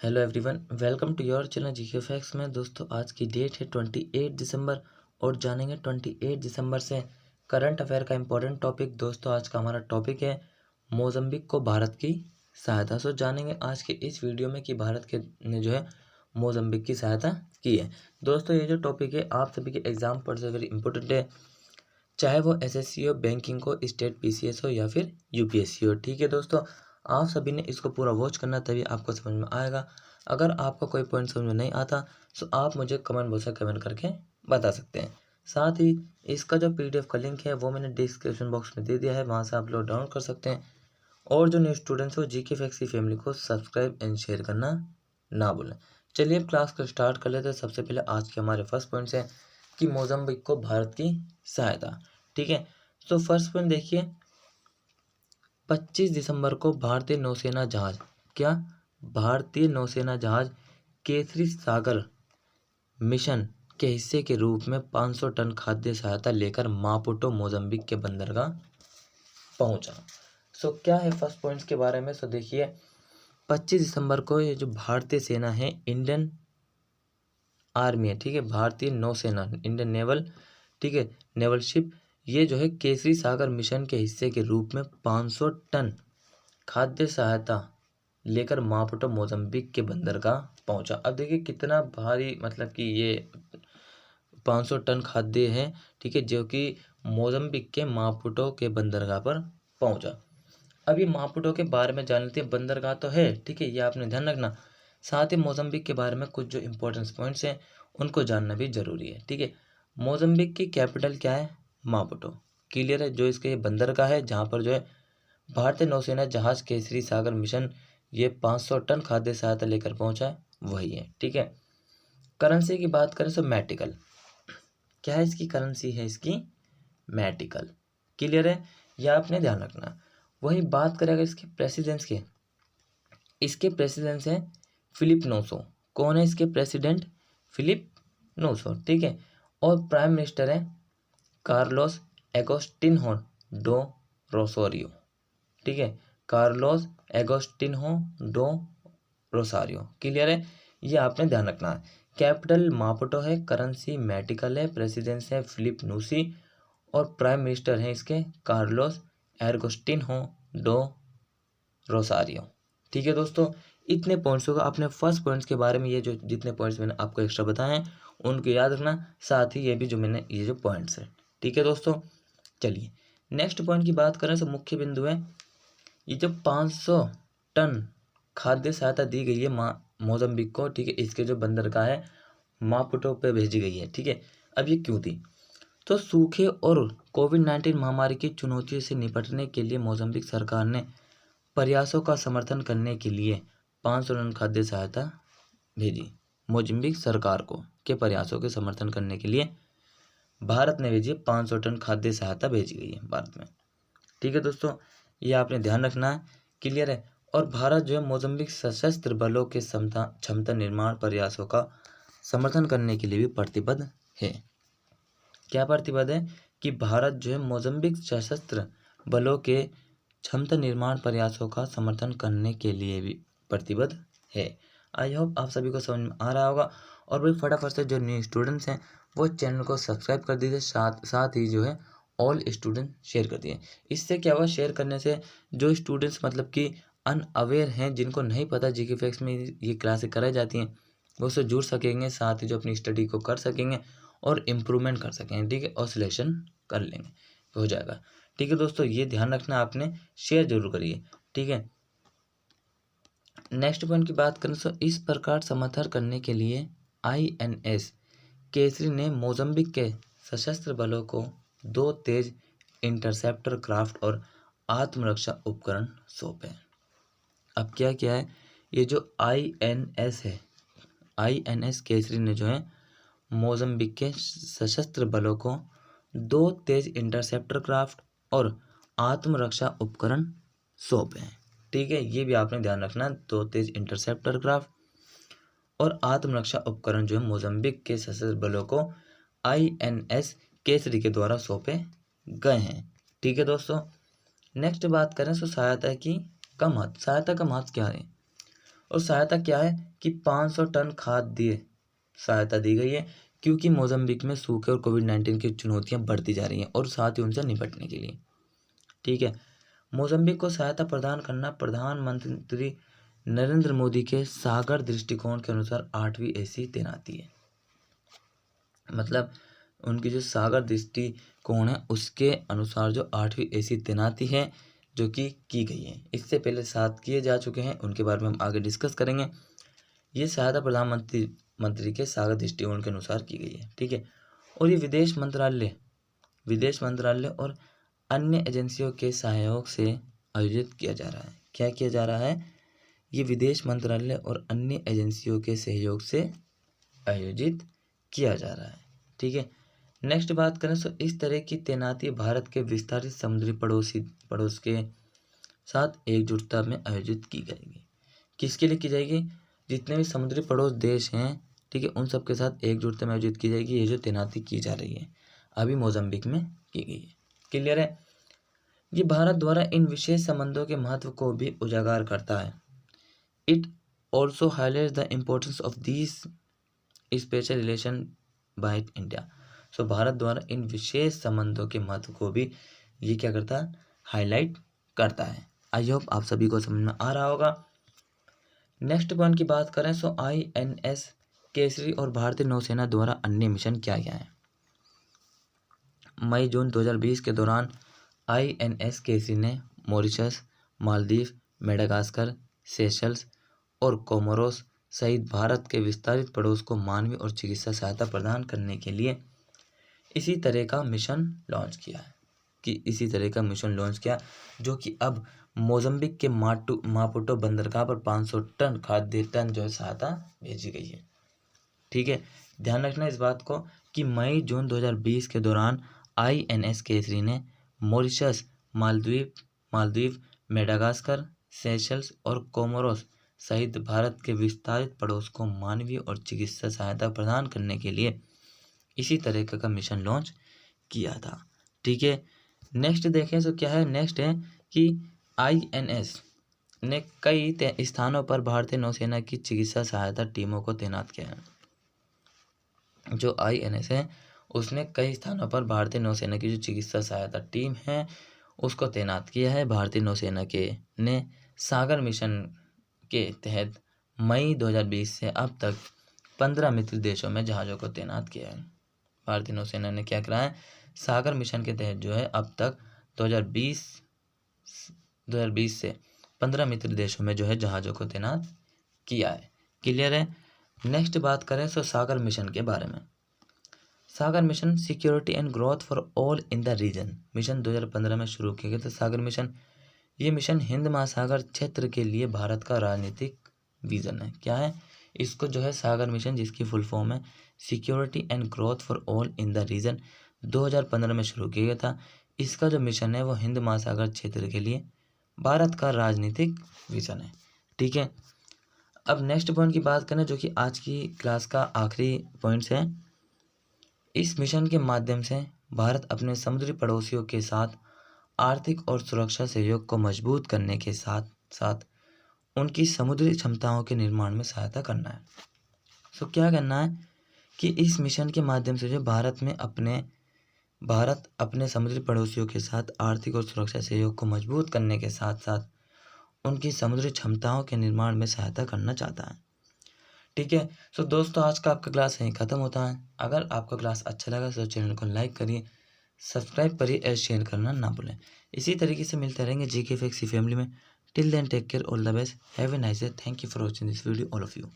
Hello everyone, welcome to your channel GK facts में। दोस्तों आज की डेट है 28 दिसंबर और जानेंगे 28 दिसंबर से करंट अफेयर का इम्पोर्टेंट टॉपिक। दोस्तों आज का हमारा टॉपिक है मोज़म्बिक को भारत की सहायता। सो जानेंगे आज के इस वीडियो में कि भारत के ने जो है मोज़म्बिक की सहायता की है। दोस्तों ये जो टॉपिक है आप सभी के एग्जाम पर से वेरी इंपॉर्टेंट है, चाहे वो एसएससी हो, बैंकिंग हो, स्टेट पीसीएस हो या फिर यूपीएससी हो। ठीक है दोस्तों, आप सभी ने इसको पूरा वॉच करना, तभी आपको समझ में आएगा। अगर आपका कोई पॉइंट समझ में नहीं आता तो आप मुझे कमेंट बॉक्स में कमेंट करके बता सकते हैं। साथ ही इसका जो पीडीएफ का लिंक है वो मैंने डिस्क्रिप्शन बॉक्स में दे दिया है, वहाँ से आप लोग डाउनलोड कर सकते हैं। और जो न्यू स्टूडेंट्स हो जीके फैक्ट्स की फैमिली को सब्सक्राइब एंड शेयर करना ना भूलें। चलिए अब क्लास को स्टार्ट कर लेते हैं। सबसे पहले आज के हमारे फर्स्ट पॉइंट्स है कि मोज़म्बिक को भारत की सहायता। ठीक है, तो फर्स्ट पॉइंट देखिए, 25 दिसंबर को भारतीय नौसेना जहाज भारतीय नौसेना जहाज केसरी सागर मिशन के हिस्से के रूप में 500 टन खाद्य सहायता लेकर मापुटो मोज़म्बिक के बंदरगाह पहुंचा। सो क्या है फर्स्ट पॉइंट्स के बारे में। सो देखिए 25 दिसंबर को ये जो भारतीय सेना है, इंडियन आर्मी है, ठीक है, भारतीय नौसेना, इंडियन नेवल, ठीक है, नेवल शिप, ये जो है केसरी सागर मिशन के हिस्से के रूप में 500 टन खाद्य सहायता लेकर मापुटो मोज़म्बिक के बंदरगाह पहुंचा। अब देखिए कितना भारी, मतलब कि ये 500 टन खाद्य है, ठीक है, जो कि मोज़म्बिक के मापुटो के बंदरगाह पर पहुंचा। अब ये मापुटो के बारे में जान लेते हैं। बंदरगाह तो है, ठीक है, ये आपने ध्यान रखना। साथ ही मोज़म्बिक के बारे में कुछ जो इंपॉर्टेंस पॉइंट्स हैं उनको जानना भी जरूरी है। ठीक है, मोज़म्बिक की कैपिटल क्या है? मापुटो। क्लियर है। जो इसके बंदरगाह है जहाँ पर जो है भारतीय नौसेना जहाज केसरी सागर मिशन ये 500 टन खाद्य सहायता लेकर पहुंचा है, वही है। ठीक है, करेंसी की बात करें तो मैटिकल। क्या है इसकी करेंसी? है इसकी मैटिकल। क्लियर है, यह आपने ध्यान रखना। वही बात करें अगर इसके प्रेसिडेंट्स के, इसके प्रेसिडेंट्स हैं फिलिप नोसो। कौन है इसके प्रेसिडेंट? फिलिप नोसो। ठीक है, और प्राइम मिनिस्टर है कार्लोस एगोस्टिन्हो डो रोसारियो। ठीक है, कार्लोस एगोस्टिन्हो डो रोसारियो। क्लियर है, ये आपने ध्यान रखना है। कैपिटल मापुटो है, करेंसी मैटिकल है, प्रेसिडेंट है फिलिप नूसी और प्राइम मिनिस्टर हैं इसके कार्लोस एगोस्टिन्हो डो रोसारियो। ठीक है दोस्तों, इतने पॉइंट्स होगा। अपने फर्स्ट पॉइंट्स के बारे में ये जो जितने पॉइंट्स मैंने आपको एक्स्ट्रा बताए हैं उनको याद रखना, साथ ही ये भी जो मैंने ये जो पॉइंट्स हैं। ठीक है दोस्तों, चलिए नेक्स्ट पॉइंट की बात करें तो मुख्य बिंदु है ये जो 500 टन खाद्य सहायता दी गई है मोज़म्बिक को, ठीक है, इसके जो बंदरगाह है मापुटो पे भेजी गई है। ठीक है, अब ये क्यों थी? तो सूखे और कोविड-19 महामारी की चुनौतियों से निपटने के लिए मोज़म्बिक सरकार ने प्रयासों का समर्थन करने के लिए 500 टन खाद्य सहायता भेजी। मोज़म्बिक सरकार को के प्रयासों के समर्थन करने के लिए भारत ने भेजी 500 टन खाद्य सहायता भेजी गई है भारत में। ठीक है दोस्तों, ये आपने ध्यान रखना है। क्लियर है। और भारत जो है मोज़म्बिक सशस्त्र बलों के क्षमता निर्माण प्रयासों का समर्थन करने के लिए भी प्रतिबद्ध है। क्या प्रतिबद्ध है? कि भारत जो है मोज़म्बिक सशस्त्र बलों के क्षमता निर्माण प्रयासों का समर्थन करने के लिए भी प्रतिबद्ध है। आई होप आप सभी को समझ में आ रहा होगा। और भाई फटाफट से जो न्यू स्टूडेंट्स हैं वो चैनल को सब्सक्राइब कर दीजिए, साथ ही जो है ऑल स्टूडेंट शेयर कर दिए। इससे क्या होगा, शेयर करने से जो स्टूडेंट्स मतलब कि अनअवेयर हैं, जिनको नहीं पता जीके फैक्ट्स में ये क्लासें कराई जाती हैं, वो उससे जुड़ सकेंगे, साथ ही जो अपनी स्टडी को कर सकेंगे और इम्प्रूवमेंट कर सकेंगे। ठीक है, और सिलेक्शन कर लेंगे, हो जाएगा। ठीक है दोस्तों, ये ध्यान रखना, आपने शेयर जरूर करिए। ठीक है, नेक्स्ट पॉइंट की बात करें तो इस प्रकार समर्थन करने के लिए आईएनएस केसरी ने मोज़म्बिक के सशस्त्र बलों को 2 तेज इंटरसेप्टर क्राफ्ट और आत्मरक्षा उपकरण सौंपे। अब क्या क्या है, ये जो आईएनएस है, आईएनएस केसरी ने जो है मोज़म्बिक के सशस्त्र बलों को 2 तेज इंटरसेप्टर क्राफ्ट और आत्मरक्षा उपकरण सौंपे हैं। ठीक है, ये भी आपने ध्यान रखना, 2 तेज इंटरसेप्टर क्राफ्ट और आत्मरक्षा उपकरण जो है मोज़म्बिक के सशस्त्र बलों को आईएनएस केसरी के द्वारा सौंपे गए हैं। ठीक है दोस्तों, नेक्स्ट बात करें तो सहायता का महत्व क्या है? और सहायता क्या है कि 500 टन खाद्य सहायता दी गई है, क्योंकि मोज़म्बिक में सूखे और कोविड-19 की चुनौतियां बढ़ती जा रही हैं और साथ ही उनसे निपटने के लिए, ठीक है, मोज़म्बिक को सहायता प्रदान करना प्रधानमंत्री नरेंद्र मोदी के सागर दृष्टिकोण के अनुसार 8वीं ऐसी तैनाती है। मतलब उनकी जो सागर दृष्टिकोण है उसके अनुसार जो 8वीं ऐसी तैनाती है जो कि की गई है। इससे पहले 7 किए जा चुके हैं, उनके बारे में हम आगे डिस्कस करेंगे। ये सहायता प्रधानमंत्री के सागर दृष्टिकोण के अनुसार की गई है, ठीक है। और ये विदेश मंत्रालय और अन्य एजेंसियों के सहयोग से आयोजित किया जा रहा है। क्या किया जा रहा है? ये विदेश मंत्रालय और अन्य एजेंसियों के सहयोग से आयोजित किया जा रहा है, ठीक है। नेक्स्ट बात करें तो इस तरह की तैनाती भारत के विस्तारित समुद्री पड़ोस के साथ एकजुटता में आयोजित की जाएगी। किसके लिए की जाएगी? जितने भी समुद्री पड़ोस देश हैं, ठीक है, उन सब के साथ एकजुटता में आयोजित की जाएगी। ये जो तैनाती की जा रही है अभी मोज़म्बिक में की गई है। क्लियर है? ये भारत द्वारा इन विशेष संबंधों के महत्व को भी उजागर करता है। It also highlights the importance of these special relation by India. So Bharat द्वारा इन विशेष संबंधों के महत्व को भी ये क्या करता है? हाईलाइट करता है। आई होप आप सभी को समझ में आ रहा होगा। नेक्स्ट पॉइंट की बात करें तो INS केसरी और भारतीय नौसेना द्वारा अन्य मिशन क्या क्या है। मई जून 2020 के दौरान INS केसरी ने मॉरिशस, मालदीव, मेडागास्कर, सेशल्स और कोमोरोस सहित भारत के विस्तारित पड़ोस को मानवीय और चिकित्सा सहायता प्रदान करने के लिए इसी तरह का मिशन लॉन्च किया जो कि अब मोज़म्बिक के मापुटो बंदरगाह पर 500 टन खाद्य टन जो है सहायता भेजी गई है, ठीक है। ध्यान रखना इस बात को कि मई जून 2020 के दौरान INS केसरी ने मॉरिशस, मालदीव, मेडागास्कर, सेशल्स और कोमोरोस सहित भारत के विस्तारित पड़ोस को मानवीय और चिकित्सा सहायता प्रदान करने के लिए इसी तरह का मिशन लॉन्च किया था, ठीक है। नेक्स्ट देखें तो क्या है? नेक्स्ट है कि INS ने कई स्थानों पर भारतीय नौसेना की चिकित्सा सहायता टीमों को तैनात किया है। जो INS है उसने कई स्थानों पर भारतीय नौसेना की जो चिकित्सा सहायता टीम है उसको तैनात किया है। भारतीय नौसेना के ने सागर मिशन के तहत मई 2020 से अब तक 15 मित्र देशों में जहाज़ों को तैनात किया है। भारतीय नौसेना ने क्या करा है? सागर मिशन के तहत जो है अब तक 2020 से 15 मित्र देशों में जो है जहाज़ों को तैनात किया है। क्लियर है? नेक्स्ट बात करें तो सागर मिशन के बारे में। Sagar mission security and growth for all in the region mission 2015 में शुरू किया गया था। सागर मिशन, ये मिशन हिंद महासागर क्षेत्र के लिए भारत का राजनीतिक विजन है। क्या है? इसको जो है सागर मिशन, जिसकी फुल फॉर्म है security and growth for all in the region, 2015 में शुरू किया गया था। इसका जो मिशन है वो हिंद महासागर क्षेत्र के लिए भारत का राजनीतिक विजन है, ठीक है। अब नेक्स्ट पॉइंट की बात करें जो कि आज की क्लास का आखिरी पॉइंट्स है। इस मिशन के माध्यम से भारत अपने समुद्री पड़ोसियों के साथ आर्थिक और सुरक्षा सहयोग को मजबूत करने के साथ साथ उनकी समुद्री क्षमताओं के निर्माण में सहायता करना है। सो क्या करना है कि इस मिशन के माध्यम से जो भारत अपने समुद्री पड़ोसियों के साथ आर्थिक और सुरक्षा सहयोग को मजबूत करने के साथ साथ उनकी समुद्री क्षमताओं के निर्माण में सहायता करना चाहता है, ठीक है। सो दोस्तों आज का आपका क्लास यहीं ख़त्म होता है। अगर आपका क्लास अच्छा लगा तो चैनल को लाइक करिए, सब्सक्राइब करिए और शेयर करना ना भूलें। इसी तरीके से मिलते रहेंगे GK फैक्ट्स फैमिली में। Till then take care, all the best, have a nice day, thank you for watching this video all of you.